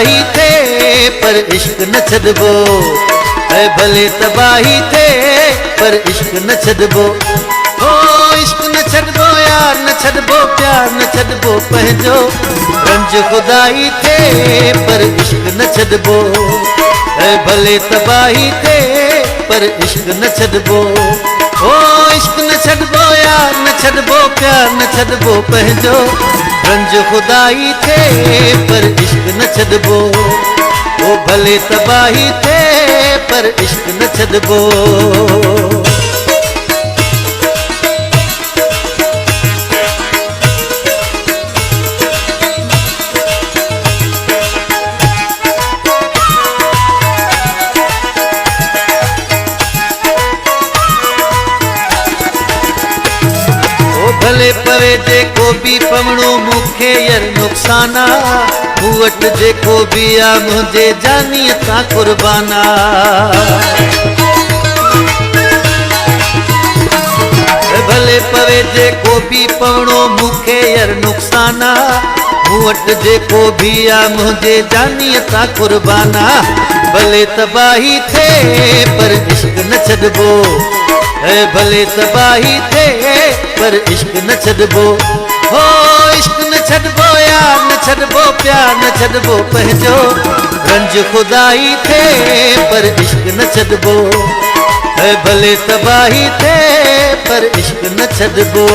तबाही थे पर इश्क न छॾबो, ऐं भले तबाही थे पर इश्क न छॾबो। हो इश्क न छॾबो यार न छॾबो, प्यार न छॾबो पंहिंजो, रंज खुदाई थे पर इश्क न छॾबो, ऐं भले तबाही थे पर इश्क न छॾबो। हो इश्क न छॾबो यार न छॾबो, प्यार न छॾबो पंहिंजो, रंज खुदाई थे पर इश्क न छॾबो। हो भले तबाही थे पर इश्क न छॾबो। भले पवे जेको भी पवणो मूंखे यार नुक़साना, मूं वटि जेको भी आ मुंहिंजे जानीअ तां कुर्बाना। भले पवे जेको भी पवणो मूंखे यार नुक़साना, मूं वटि जेको भी आ मुंहिंजे जानीअ तां कुर्बाना। भले तबाही थे पर इश्क न छॾबो, ऐं भले तबाही थे पर इश्क न छॾबो। हो इश्क न छॾबो यार न छॾबो, प्यार न छॾबो पंहिंजो, रंज खुदाई थे पर इश्क न छॾबो, ऐं भले तबाही थे पर इश्क न छॾबो।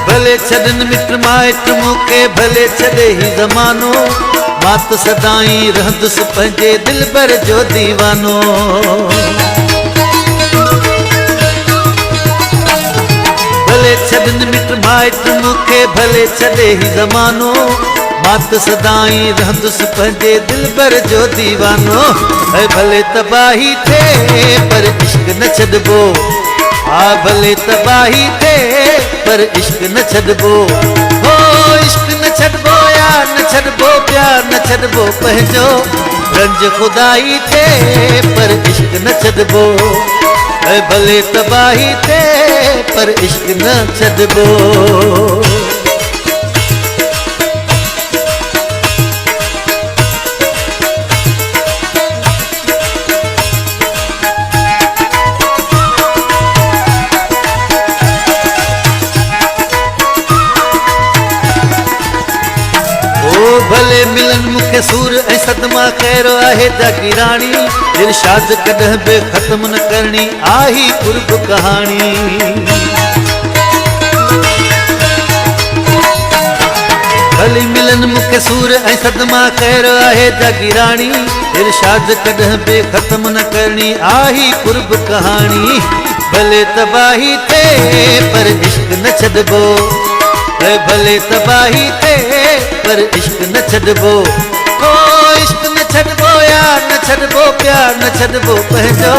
भले छॾन मिट माइट मूंखे भले छॾे ही ज़मानो, मां त सदाई रहंदुसि पंहिंजे दिलबर जो दीवानो। भले छॾन मिट माइट मूंखे भले छॾे ही ज़मानो, मां त सदाई रहंदुसि पंहिंजे दिलबर जो दीवानो। ऐं भले तबाही थे पर इश्क न छॾबो, हा भले तबाही थे पर इश्क न छॾबो। हो इश्क न छॾबो यार न छॾबो, प्यार न छॾबो पंहिंजो, रंज खुदाई थे पर इश्क न छॾबो, ऐं भले तबाही थे पर इश्क न छॾबो। भले मिलन मूंखे सूर ऐं सदमा कहिड़ो आहे जागीराणी, इरशाद कॾहिं बि ख़त्म न करणी आही कुर्ब कहाणी। भले मिलन मूंखे सूर ऐं सदमा कहिड़ो आहे जागीराणी, इरशाद कॾहिं बि ख़त्म न करणी आही कुर्ब कहाणी। भले तबाही थे पर इश्क न छॾबो, ऐं भले तबाही थे पर इश्क न छॾबो। हो इश्क न छॾबो यार न छॾबो, प्यार न छॾबो पंहिंजो,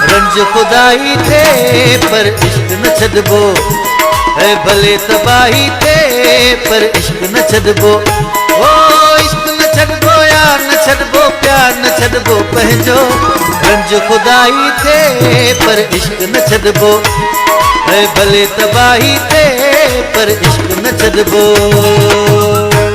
रंज खुदाई थे पर इश्क न छॾबो, ऐं भले तबाही थे पर इश्क न छॾबो। हो इश्क न छॾबो यार न छॾबो, प्यार न छॾबो पंहिंजो, रंज खुदाई थे पर इश्क न छॾबो, ऐं भले तबाही थे पर इश्क न छॾबो।